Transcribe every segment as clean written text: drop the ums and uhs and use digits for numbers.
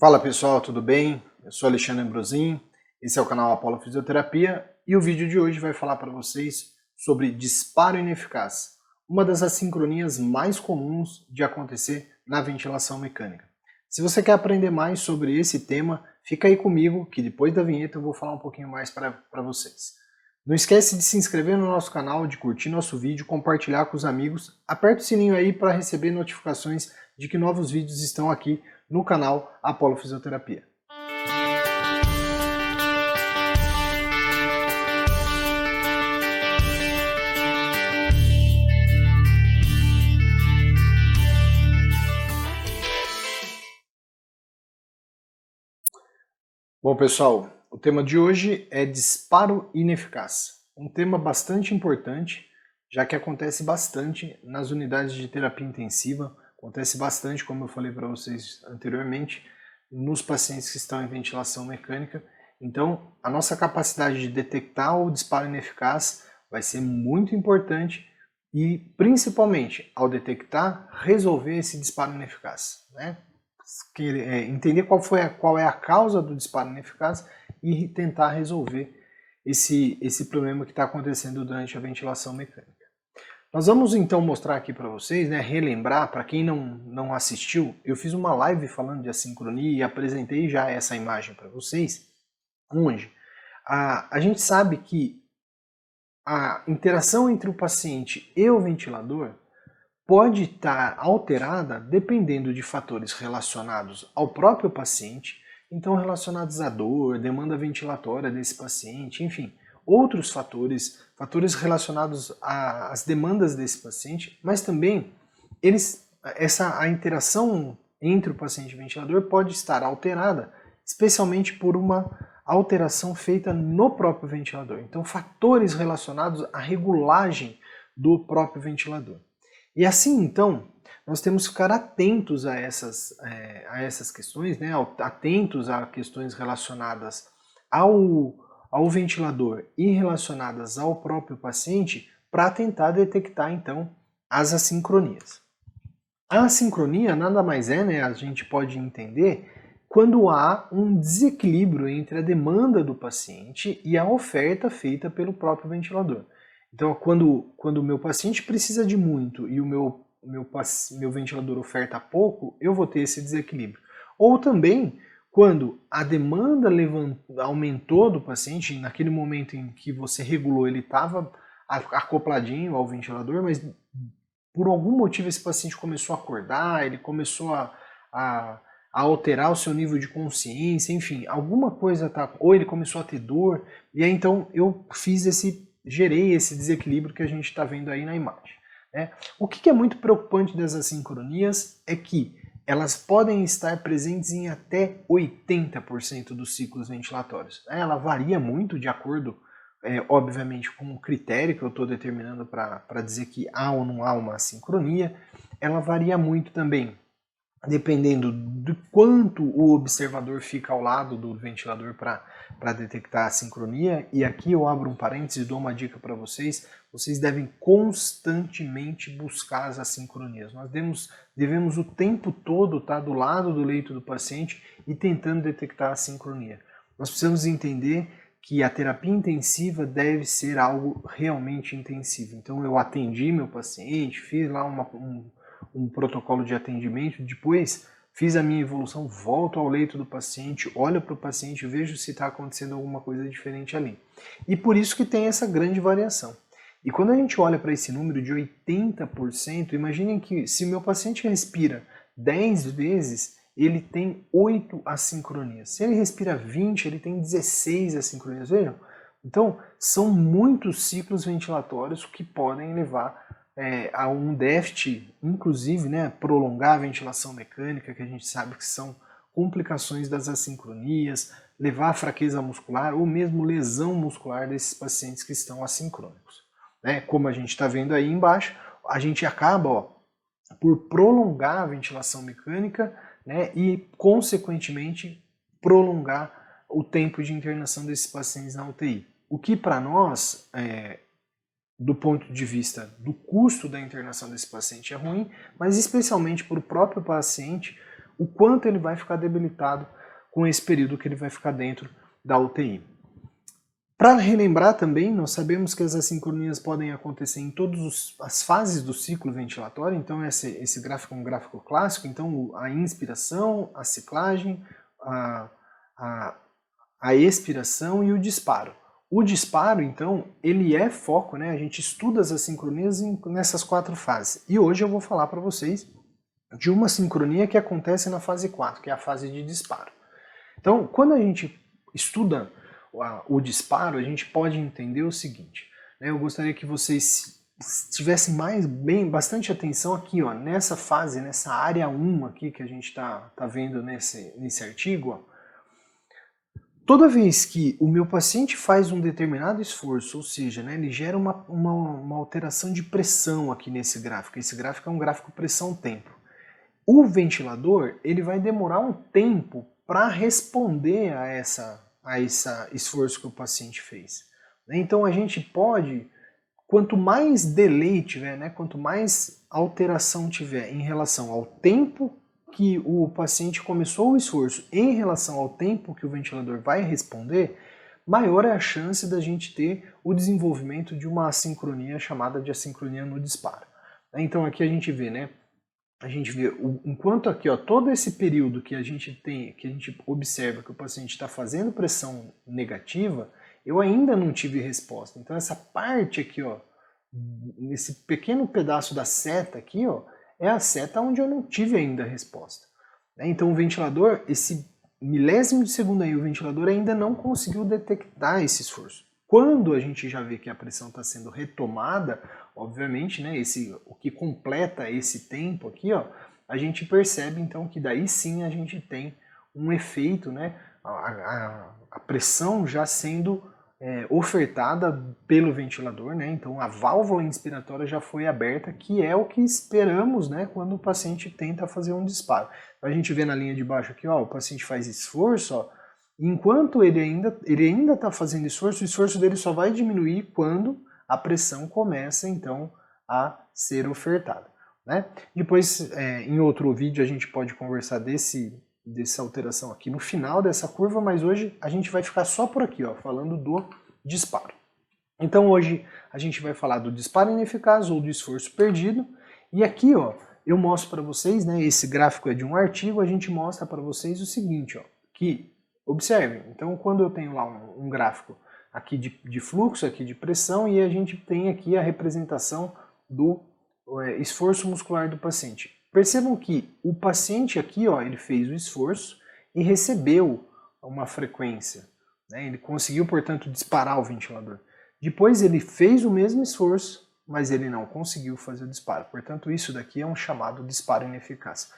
Fala pessoal, tudo bem? Eu sou Alexandre Ambrosin, esse é o canal Apollo Fisioterapia e o vídeo de hoje vai falar para vocês sobre disparo ineficaz, uma das assincronias mais comuns de acontecer na ventilação mecânica. Se você quer aprender mais sobre esse tema, fica aí comigo que depois da vinheta eu vou falar um pouquinho mais para vocês. Não esquece de se inscrever no nosso canal, de curtir nosso vídeo, compartilhar com os amigos, aperta o sininho aí para receber notificações de que novos vídeos estão aqui no canal Apollo Fisioterapia. Bom pessoal, o tema de hoje é disparo ineficaz. Um tema bastante importante, já que acontece bastante nas unidades de terapia intensiva, acontece bastante, como eu falei para vocês anteriormente, nos pacientes que estão em ventilação mecânica. Então, a nossa capacidade de detectar o disparo ineficaz vai ser muito importante e, principalmente, ao detectar, resolver esse disparo ineficaz, né? Entender qual é a causa do disparo ineficaz e tentar resolver esse problema que está acontecendo durante a ventilação mecânica. Nós vamos então mostrar aqui para vocês, né, relembrar, para quem não assistiu, eu fiz uma live falando de assincronia e apresentei já essa imagem para vocês, onde a gente sabe que a interação entre o paciente e o ventilador pode estar alterada dependendo de fatores relacionados ao próprio paciente, então relacionados à dor, demanda ventilatória desse paciente, enfim, outros fatores relacionados às demandas desse paciente, mas também a interação entre o paciente e o ventilador pode estar alterada, especialmente por uma alteração feita no próprio ventilador. Então, fatores relacionados à regulagem do próprio ventilador. E assim, então, nós temos que ficar atentos a essas questões, né? Atentos a questões relacionadas ao ventilador e relacionadas ao próprio paciente para tentar detectar, então, as assincronias. A assincronia nada mais é, né? A gente pode entender quando há um desequilíbrio entre a demanda do paciente e a oferta feita pelo próprio ventilador. Então, quando o meu paciente precisa de muito e o meu ventilador oferta pouco, eu vou ter esse desequilíbrio. Ou também, quando a demanda aumentou do paciente, naquele momento em que você regulou, ele estava acopladinho ao ventilador, mas por algum motivo esse paciente começou a acordar, ele começou a alterar o seu nível de consciência, enfim, alguma coisa tá, ou ele começou a ter dor, e aí então eu gerei esse desequilíbrio que a gente está vendo aí na imagem, né? O que é muito preocupante das assincronias é que elas podem estar presentes em até 80% dos ciclos ventilatórios. Ela varia muito de acordo, obviamente, com o critério que eu estou determinando para dizer que há ou não há uma assincronia. Ela varia muito também dependendo do quanto o observador fica ao lado do ventilador para detectar a sincronia. E aqui eu abro um parênteses e dou uma dica para vocês. Vocês devem constantemente buscar as assincronias. Nós devemos o tempo todo estar do lado do leito do paciente e tentando detectar a sincronia. Nós precisamos entender que a terapia intensiva deve ser algo realmente intensivo. Então eu atendi meu paciente, fiz lá um protocolo de atendimento, depois fiz a minha evolução, volto ao leito do paciente, olho para o paciente, vejo se está acontecendo alguma coisa diferente ali. E por isso que tem essa grande variação. E quando a gente olha para esse número de 80%, imaginem que se o meu paciente respira 10 vezes, ele tem 8 assincronias. Se ele respira 20, ele tem 16 assincronias. Vejam? Então, são muitos ciclos ventilatórios que podem levar a um déficit, inclusive, né, prolongar a ventilação mecânica, que a gente sabe que são complicações das assincronias, levar a fraqueza muscular ou mesmo lesão muscular desses pacientes que estão assincrônicos. Né? Como a gente está vendo aí embaixo, a gente acaba por prolongar a ventilação mecânica, né, e, consequentemente, prolongar o tempo de internação desses pacientes na UTI. O que para nós do ponto de vista do custo da internação desse paciente é ruim, mas especialmente para o próprio paciente, o quanto ele vai ficar debilitado com esse período que ele vai ficar dentro da UTI. Para relembrar também, nós sabemos que as assincronias podem acontecer em todas as fases do ciclo ventilatório, então esse gráfico é um gráfico clássico, então a inspiração, a ciclagem, a expiração e o disparo. O disparo, então, ele é foco, né? A gente estuda as assincronias nessas 4 fases. E hoje eu vou falar para vocês de uma sincronia que acontece na fase 4, que é a fase de disparo. Então, quando a gente estuda o disparo, a gente pode entender o seguinte, né? Eu gostaria que vocês tivessem bastante atenção aqui, ó, nessa fase, nessa área 1 aqui que a gente tá vendo nesse artigo, ó. Toda vez que o meu paciente faz um determinado esforço, ou seja, né, ele gera uma alteração de pressão aqui nesse gráfico. Esse gráfico é um gráfico pressão-tempo. O ventilador ele vai demorar um tempo para responder a esse esforço que o paciente fez. Então a gente pode, quanto mais delay tiver, né, quanto mais alteração tiver em relação ao tempo que o paciente começou o esforço em relação ao tempo que o ventilador vai responder, maior é a chance da gente ter o desenvolvimento de uma assincronia chamada de assincronia no disparo. Então aqui a gente vê, né? A gente vê, enquanto aqui, ó, todo esse período que a gente observa que o paciente está fazendo pressão negativa, eu ainda não tive resposta. Então essa parte aqui, ó, nesse pequeno pedaço da seta aqui, ó, é a seta onde eu não tive ainda a resposta. Então o ventilador, esse milésimo de segundo aí, o ventilador ainda não conseguiu detectar esse esforço. Quando a gente já vê que a pressão está sendo retomada, obviamente, né, o que completa esse tempo aqui, ó, a gente percebe então que daí sim a gente tem um efeito, né, a pressão já sendo ofertada pelo ventilador, né? Então a válvula inspiratória já foi aberta, que é o que esperamos, né, quando o paciente tenta fazer um disparo. Então, a gente vê na linha de baixo aqui, ó, o paciente faz esforço, ó, enquanto ele ainda está fazendo esforço, o esforço dele só vai diminuir quando a pressão começa então a ser ofertada, né? Depois, em outro vídeo, a gente pode conversar dessa alteração aqui no final dessa curva, mas hoje a gente vai ficar só por aqui, ó, falando do disparo. Então hoje a gente vai falar do disparo ineficaz ou do esforço perdido, e aqui, ó, eu mostro para vocês, né, esse gráfico é de um artigo, a gente mostra para vocês o seguinte, ó, que, observem, então quando eu tenho lá um gráfico aqui de fluxo, aqui de pressão, e a gente tem aqui a representação do esforço muscular do paciente. Percebam que o paciente aqui, ó, ele fez o esforço e recebeu uma frequência, né? Ele conseguiu, portanto, disparar o ventilador. Depois ele fez o mesmo esforço, mas ele não conseguiu fazer o disparo. Portanto, isso daqui é um chamado disparo ineficaz.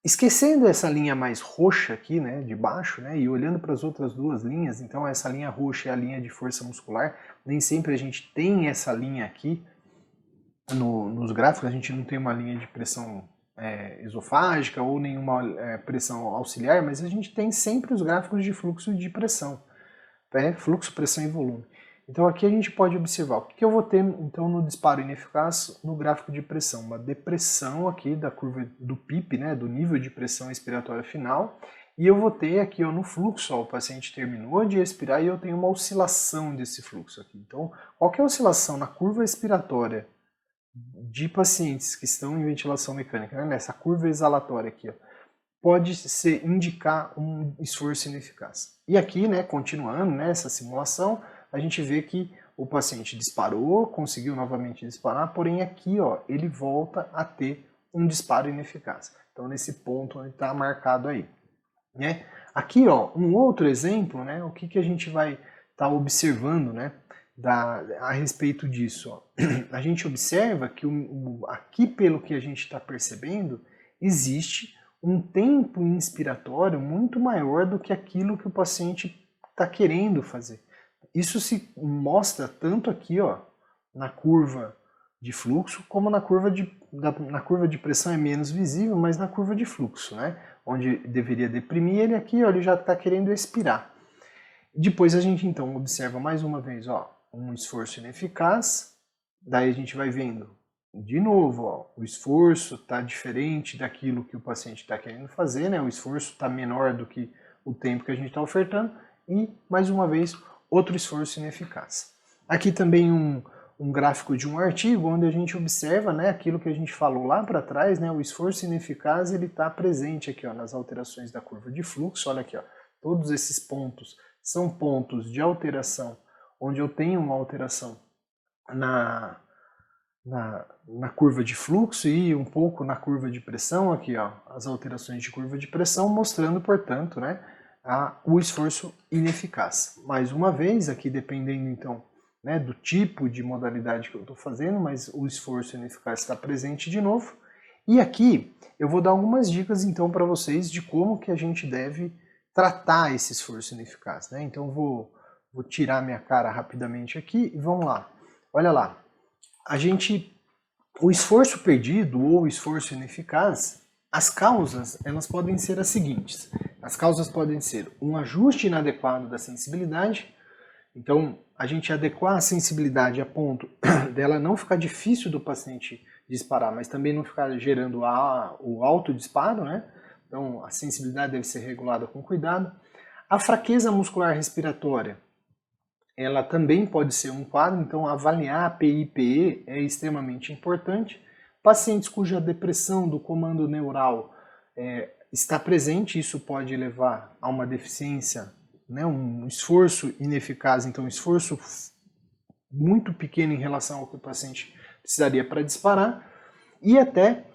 Esquecendo essa linha mais roxa aqui, né, de baixo, né, e olhando para as outras duas linhas, então essa linha roxa é a linha de força muscular, nem sempre a gente tem essa linha aqui nos gráficos, a gente não tem uma linha de pressão esofágica ou nenhuma pressão auxiliar, mas a gente tem sempre os gráficos de fluxo e de pressão, fluxo, pressão e volume. Então aqui a gente pode observar o que eu vou ter então no disparo ineficaz no gráfico de pressão, uma depressão aqui da curva do PIP, né, do nível de pressão expiratória final, e eu vou ter aqui ó, no fluxo, ó, o paciente terminou de expirar e eu tenho uma oscilação desse fluxo aqui. Então qualquer oscilação na curva expiratória de pacientes que estão em ventilação mecânica, né, nessa curva exalatória aqui, ó, pode indicar um esforço ineficaz. E aqui, né, continuando nessa simulação, a gente vê que o paciente disparou, conseguiu novamente disparar, porém aqui ó, ele volta a ter um disparo ineficaz. Então nesse ponto está marcado aí. Né? Aqui ó, um outro exemplo, né, o que a gente vai estar observando, né, a respeito disso. Ó. A gente observa que aqui, pelo que a gente está percebendo, existe um tempo inspiratório muito maior do que aquilo que o paciente está querendo fazer. Isso se mostra tanto aqui ó, na curva de fluxo, como na curva de pressão é menos visível, mas na curva de fluxo, né? Onde deveria deprimir, ele aqui ó, ele já está querendo expirar. Depois a gente então observa mais uma vez ó, um esforço ineficaz, daí a gente vai vendo de novo, ó, o esforço está diferente daquilo que o paciente está querendo fazer, né? O esforço está menor do que o tempo que a gente está ofertando e, mais uma vez, outro esforço ineficaz. Aqui também um gráfico de um artigo onde a gente observa, né, aquilo que a gente falou lá para trás, né, o esforço ineficaz ele está presente aqui, ó, nas alterações da curva de fluxo. Olha aqui, ó, todos esses pontos são pontos de alteração, onde eu tenho uma alteração na curva de fluxo e um pouco na curva de pressão, aqui ó, as alterações de curva de pressão, mostrando, portanto, né, o esforço ineficaz. Mais uma vez, aqui dependendo então, né, do tipo de modalidade que eu estou fazendo, mas o esforço ineficaz está presente de novo. E aqui eu vou dar algumas dicas então para vocês de como que a gente deve tratar esse esforço ineficaz, né? Então vou tirar minha cara rapidamente aqui e vamos lá. Olha lá. O esforço perdido ou o esforço ineficaz, as causas elas podem ser as seguintes. As causas podem ser um ajuste inadequado da sensibilidade. Então, a gente adequar a sensibilidade a ponto dela não ficar difícil do paciente disparar, mas também não ficar gerando o autodisparo, né? Então, a sensibilidade deve ser regulada com cuidado. A fraqueza muscular respiratória, ela também pode ser um quadro, então avaliar a PI/PE é extremamente importante. Pacientes cuja depressão do comando neural está presente, isso pode levar a uma deficiência, né, um esforço ineficaz, então um esforço muito pequeno em relação ao que o paciente precisaria para disparar, e até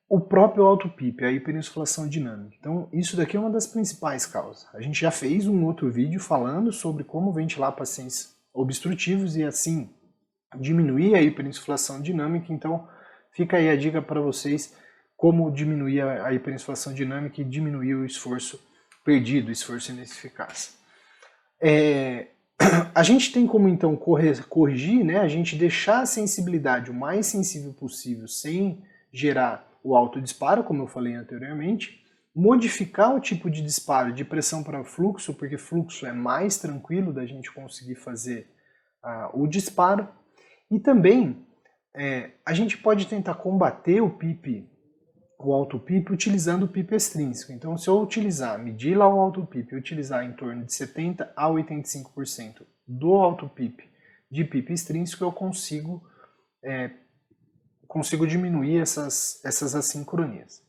o próprio auto-PIP, a hiperinsuflação dinâmica. Então isso daqui é uma das principais causas. A gente já fez um outro vídeo falando sobre como ventilar pacientes obstrutivos e assim diminuir a hiperinsuflação dinâmica, então fica aí a dica para vocês como diminuir a hiperinsuflação dinâmica e diminuir o esforço perdido, esforço ineficaz. A gente tem como então corrigir, né, a gente deixar a sensibilidade o mais sensível possível sem gerar o autodisparo, como eu falei anteriormente, modificar o tipo de disparo de pressão para fluxo, porque fluxo é mais tranquilo da gente conseguir fazer o disparo, e também a gente pode tentar combater o PIP, o auto-PIP, utilizando o PIP extrínseco. Então, se eu medir lá o auto-PIP e utilizar em torno de 70% a 85% do auto-PIP de PIP extrínseco, eu consigo diminuir essas assincronias.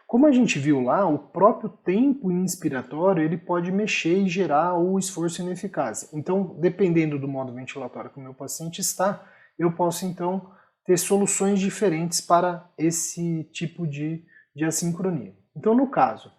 Como a gente viu lá, o próprio tempo inspiratório ele pode mexer e gerar o esforço ineficaz. Então, dependendo do modo ventilatório que o meu paciente está, eu posso então ter soluções diferentes para esse tipo de assincronia. Então, no caso,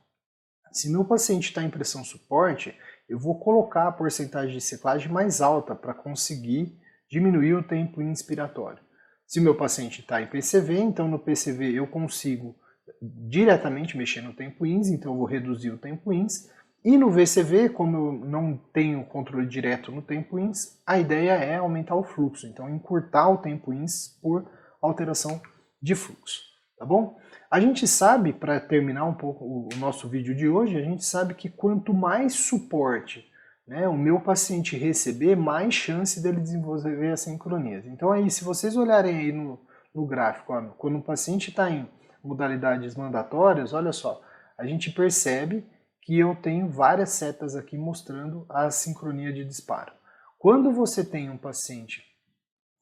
se meu paciente está em pressão suporte, eu vou colocar a porcentagem de ciclagem mais alta para conseguir diminuir o tempo inspiratório. Se o meu paciente está em PCV, então no PCV eu consigo diretamente mexer no tempo INS, então eu vou reduzir o tempo INS. E no VCV, como eu não tenho controle direto no tempo INS, a ideia é aumentar o fluxo, então encurtar o tempo INS por alteração de fluxo, tá bom? A gente sabe, para terminar um pouco o nosso vídeo de hoje, a gente sabe que quanto mais suporte, né, o meu paciente receber, mais chance dele desenvolver assincronias. Então aí, se vocês olharem aí no gráfico, ó, quando o paciente está em modalidades mandatórias, olha só, a gente percebe que eu tenho várias setas aqui mostrando a sincronia de disparo. Quando você tem um paciente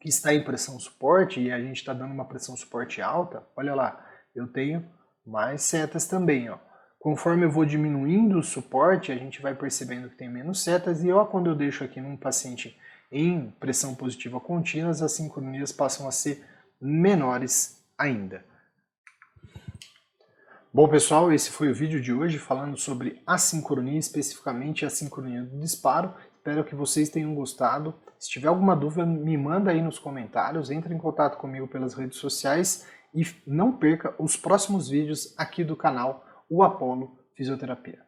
que está em pressão suporte e a gente está dando uma pressão suporte alta, olha lá, eu tenho mais setas também, ó. Conforme eu vou diminuindo o suporte, a gente vai percebendo que tem menos setas, e quando eu deixo aqui num paciente em pressão positiva contínua, as assincronias passam a ser menores ainda. Bom pessoal, esse foi o vídeo de hoje falando sobre assincronia, especificamente a sincronia do disparo. Espero que vocês tenham gostado. Se tiver alguma dúvida, me manda aí nos comentários, entre em contato comigo pelas redes sociais e não perca os próximos vídeos aqui do canal, o Apollo Fisioterapia.